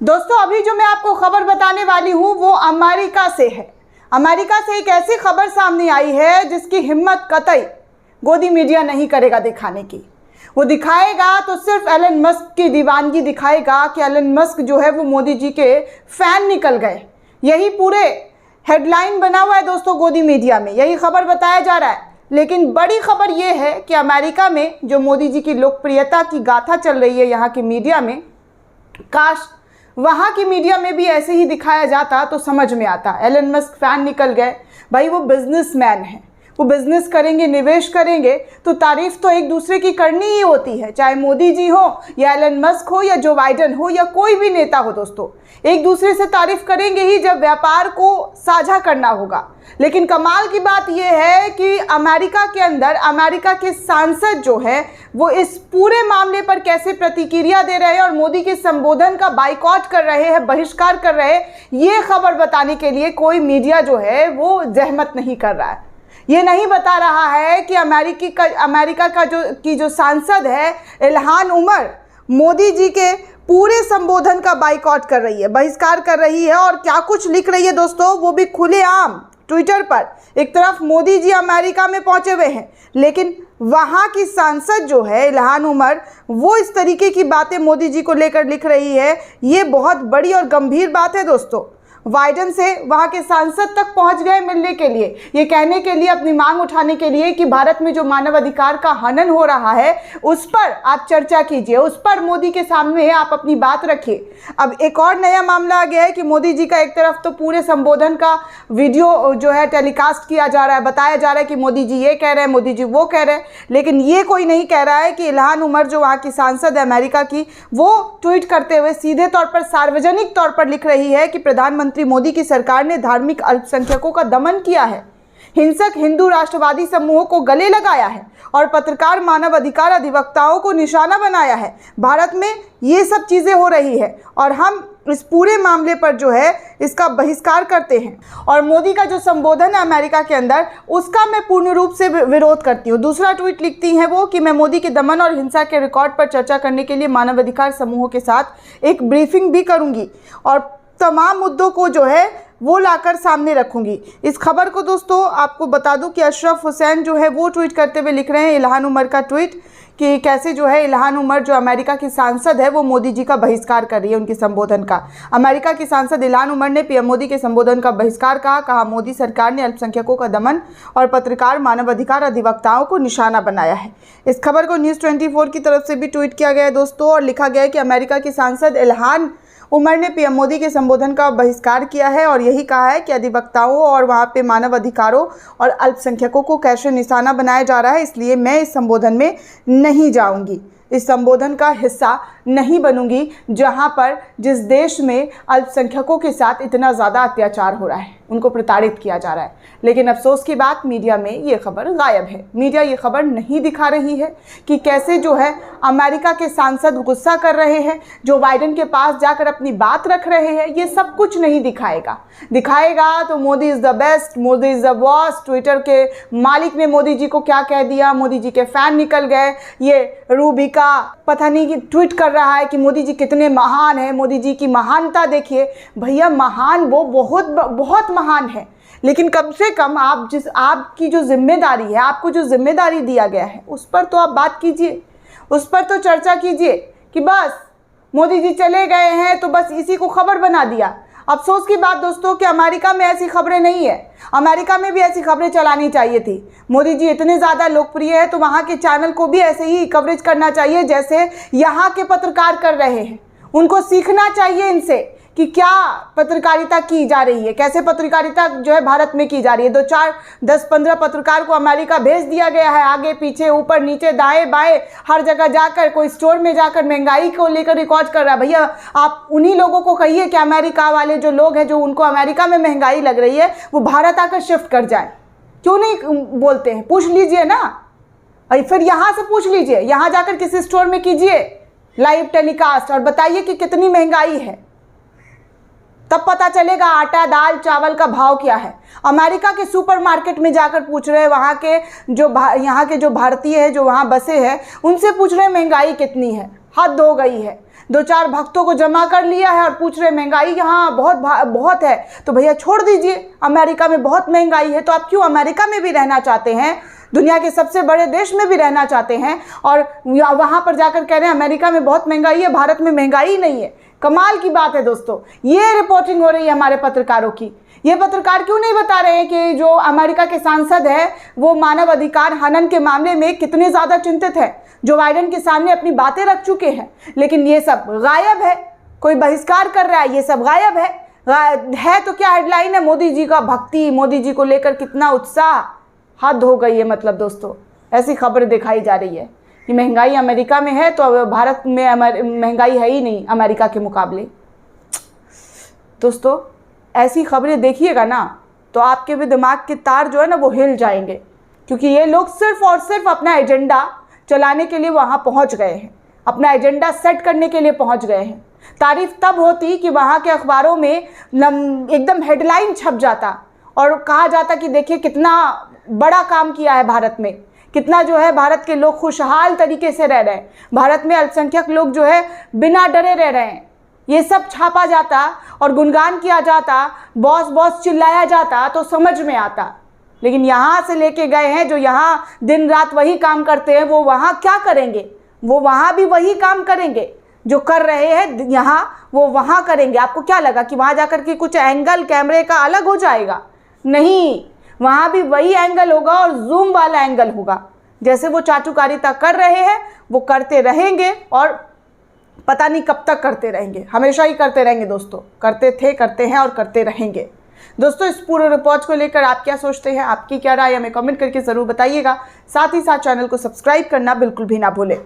दोस्तों अभी जो मैं आपको खबर बताने वाली हूँ वो अमेरिका से है। अमेरिका से एक ऐसी खबर सामने आई है जिसकी हिम्मत कतई गोदी मीडिया नहीं करेगा दिखाने की। वो दिखाएगा तो सिर्फ एलन मस्क की दीवानगी दिखाएगा कि एलन मस्क जो है वो मोदी जी के फैन निकल गए। यही पूरे हेडलाइन बना हुआ है दोस्तों गोदी मीडिया में, यही खबर बताया जा रहा है। लेकिन बड़ी खबर ये है कि अमेरिका में जो मोदी जी की लोकप्रियता की गाथा चल रही है यहाँ की मीडिया में, काश वहाँ की मीडिया में भी ऐसे ही दिखाया जाता तो समझ में आता। एलन मस्क फैन निकल गए, भाई वो बिजनेसमैन है, वो बिजनेस करेंगे, निवेश करेंगे तो तारीफ तो एक दूसरे की करनी ही होती है, चाहे मोदी जी हो या एलन मस्क हो या जो बाइडन हो या कोई भी नेता हो। दोस्तों एक दूसरे से तारीफ करेंगे ही जब व्यापार को साझा करना होगा। लेकिन कमाल की बात यह है कि अमेरिका के अंदर अमेरिका के सांसद जो है वो इस पूरे मामले पर कैसे प्रतिक्रिया दे रहे हैं और मोदी के संबोधन का बाइकॉट कर रहे हैं, बहिष्कार कर रहे हैं, ये खबर बताने के लिए कोई मीडिया जो है वो जहमत नहीं कर रहा है। ये नहीं बता रहा है कि अमेरिका का जो सांसद है इल्हान उमर मोदी जी के पूरे संबोधन का बाइकॉट कर रही है, बहिष्कार कर रही है और क्या कुछ लिख रही है दोस्तों, वो भी खुलेआम ट्विटर पर। एक तरफ मोदी जी अमेरिका में पहुंचे हुए हैं, लेकिन वहां की सांसद जो है इल्हान उमर वो इस तरीके की बातें मोदी जी को लेकर लिख रही है। ये बहुत बड़ी और गंभीर बात है दोस्तों। बाइडन से वहाँ के सांसद तक पहुँच गए मिलने के लिए, ये कहने के लिए, अपनी मांग उठाने के लिए कि भारत में जो मानवाधिकार का हनन हो रहा है उस पर आप चर्चा कीजिए, उस पर मोदी के सामने आप अपनी बात रखिए। अब एक और नया मामला आ गया है कि मोदी जी का एक तरफ तो पूरे संबोधन का वीडियो जो है टेलीकास्ट किया जा रहा है, बताया जा रहा है कि मोदी जी ये कह रहे हैं, मोदी जी वो कह रहे हैं, लेकिन ये कोई नहीं कह रहा है कि इल्हान उमर जो वहाँ की सांसद है अमेरिका की, वो ट्वीट करते हुए सीधे तौर पर सार्वजनिक तौर पर लिख रही है कि प्रधानमंत्री मोदी की सरकार ने धार्मिक अल्पसंख्यकों का दमन किया है, हिंसक हिंदू राष्ट्रवादी समूहों को गले लगाया है और पत्रकार मानव अधिकार अधिवक्ताओं को निशाना बनाया है। भारत में ये सब चीजें हो रही है और हम इस पूरे मामले पर जो है इसका बहिष्कार करते हैं। और मोदी का जो संबोधन है अमेरिका के अंदर उसका मैं पूर्ण रूप से विरोध करती हूँ। दूसरा ट्वीट लिखती हैं वो कि मैं मोदी के दमन और हिंसा के रिकॉर्ड पर चर्चा करने के लिए मानवाधिकार समूहों के साथ एक ब्रीफिंग भी करूंगी और तमाम मुद्दों को जो है वो लाकर सामने रखूंगी। इस खबर को दोस्तों आपको बता दूं कि अशरफ हुसैन जो है वो ट्वीट करते हुए लिख रहे हैं इल्हान उमर का ट्वीट कि कैसे जो है इल्हान उमर जो अमेरिका की सांसद है वो मोदी जी का बहिष्कार कर रही है, उनके संबोधन का। अमेरिका की सांसद इल्हान उमर ने पीएम मोदी के संबोधन का बहिष्कार कहा मोदी सरकार ने अल्पसंख्यकों का दमन और पत्रकार मानवाधिकार अधिवक्ताओं को निशाना बनाया है। इस खबर को न्यूज़ 24 की तरफ से भी ट्वीट किया गया है दोस्तों और लिखा गया है कि अमेरिका की सांसद इल्हान उमर ने पीएम मोदी के संबोधन का बहिष्कार किया है और यही कहा है कि अधिवक्ताओं और वहाँ पे मानव अधिकारों और अल्पसंख्यकों को कैसे निशाना बनाया जा रहा है, इसलिए मैं इस संबोधन में नहीं जाऊंगी, इस संबोधन का हिस्सा नहीं बनूंगी जहां पर जिस देश में अल्पसंख्यकों के साथ इतना ज़्यादा अत्याचार हो रहा है, उनको प्रताड़ित किया जा रहा है। लेकिन अफसोस की बात मीडिया में ये खबर गायब है। मीडिया ये खबर नहीं दिखा रही है कि कैसे जो है अमेरिका के सांसद गुस्सा कर रहे हैं, जो बाइडन के पास जाकर अपनी बात रख रहे हैं, ये सब कुछ नहीं दिखाएगा तो Modi is the best, Modi is the boss, Twitter के मालिक ने मोदी जी को क्या कह दिया, मोदी जी के फैन निकल गए, ये रूबिका पता नहीं कि ट्वीट कर रहा है कि मोदी जी कितने महान हैं, मोदी जी की महानता देखिए। भैया महान वो बहुत महान है, लेकिन कम से कम आपकी जो जिम्मेदारी है, आपको जो जिम्मेदारी दिया गया है उस पर तो आप बात कीजिए, उस पर तो चर्चा कीजिए कि बस मोदी जी चले गए हैं तो बस इसी को खबर बना दिया। अफसोस की बात दोस्तों कि अमेरिका में ऐसी खबरें नहीं है। अमेरिका में भी ऐसी खबरें चलानी चाहिए थी। मोदी जी इतने ज़्यादा लोकप्रिय है तो वहाँ के चैनल को भी ऐसे ही कवरेज करना चाहिए जैसे यहाँ के पत्रकार कर रहे हैं। उनको सीखना चाहिए इनसे कि क्या पत्रकारिता की जा रही है, कैसे पत्रकारिता जो है भारत में की जा रही है। 2, 4, 10, 15 पत्रकार को अमेरिका भेज दिया गया है, आगे पीछे ऊपर नीचे दाएं बाएं हर जगह जाकर, कोई स्टोर में जाकर महंगाई को लेकर रिकॉर्ड कर रहा है। भैया आप उन्हीं लोगों को कहिए कि अमेरिका वाले जो लोग हैं, जो उनको अमेरिका में महंगाई लग रही है, वो भारत आकर शिफ्ट कर जाए। क्यों नहीं बोलते हैं? पूछ लीजिए ना, फिर यहाँ से पूछ लीजिए, यहाँ जाकर किसी स्टोर में कीजिए लाइव टेलीकास्ट और बताइए कि कितनी महंगाई है, तब पता चलेगा आटा दाल चावल का भाव क्या है। अमेरिका के सुपरमार्केट में जाकर पूछ रहे हैं, वहाँ के यहाँ के जो भारतीय है जो वहाँ बसे हैं उनसे पूछ रहे हैं महंगाई कितनी है। हद हो गई है। 2-4 भक्तों को जमा कर लिया है और पूछ रहे महंगाई यहाँ बहुत है। तो भैया छोड़ दीजिए, अमेरिका में बहुत महंगाई है, तो आप क्यों अमेरिका में भी रहना चाहते हैं, दुनिया के सबसे बड़े देश में भी रहना चाहते हैं और वहाँ पर जाकर कह रहे हैं अमेरिका में बहुत महंगाई है, भारत में महंगाई नहीं है। कमाल की बात है दोस्तों। ये रिपोर्टिंग हो रही है हमारे पत्रकारों की। ये पत्रकार क्यों नहीं बता रहे हैं कि जो अमेरिका के सांसद है वो मानव अधिकार हनन के मामले में कितने ज़्यादा चिंतित है, जो बाइडेन के सामने अपनी बातें रख चुके हैं, लेकिन ये सब गायब है। कोई बहिष्कार कर रहा है, ये सब गायब है तो क्या हेडलाइन है, मोदी जी का भक्ति, मोदी जी को लेकर कितना उत्साह, हद हो गई है। मतलब दोस्तों ऐसी खबरें दिखाई जा रही है कि महंगाई अमेरिका में है तो भारत में महंगाई है ही नहीं अमेरिका के मुकाबले। दोस्तों ऐसी खबरें देखिएगा ना तो आपके भी दिमाग के तार जो है ना वो हिल जाएंगे, क्योंकि ये लोग सिर्फ और सिर्फ अपना एजेंडा चलाने के लिए वहाँ पहुँच गए हैं, अपना एजेंडा सेट करने के लिए पहुँच गए हैं। तारीफ तब होती कि वहाँ के अखबारों में एकदम हेडलाइन छप जाता और कहा जाता कि देखिए कितना बड़ा काम किया है भारत में, कितना जो है भारत के लोग खुशहाल तरीके से रह रहे हैं, भारत में अल्पसंख्यक लोग जो है बिना डरे रह रहे हैं। ये सब छापा जाता और गुणगान किया जाता, बॉस बॉस चिल्लाया जाता तो समझ में आता। लेकिन यहाँ से लेके गए हैं जो यहाँ दिन रात वही काम करते हैं, वो वहाँ क्या करेंगे, वो वहाँ भी वही काम करेंगे जो कर रहे हैं यहाँ, वो वहाँ करेंगे। आपको क्या लगा कि वहाँ जाकर के कुछ एंगल कैमरे का अलग हो जाएगा? नहीं, वहाँ भी वही एंगल होगा और जूम वाला एंगल होगा। जैसे वो चाटुकारिता कर रहे हैं वो करते रहेंगे और पता नहीं कब तक करते रहेंगे, हमेशा ही करते रहेंगे दोस्तों। करते थे, करते हैं और करते रहेंगे। दोस्तों इस पूरे रिपोर्ट को लेकर आप क्या सोचते हैं, आपकी क्या राय हमें कमेंट करके ज़रूर बताइएगा। साथ ही साथ चैनल को सब्सक्राइब करना बिल्कुल भी ना भूलें।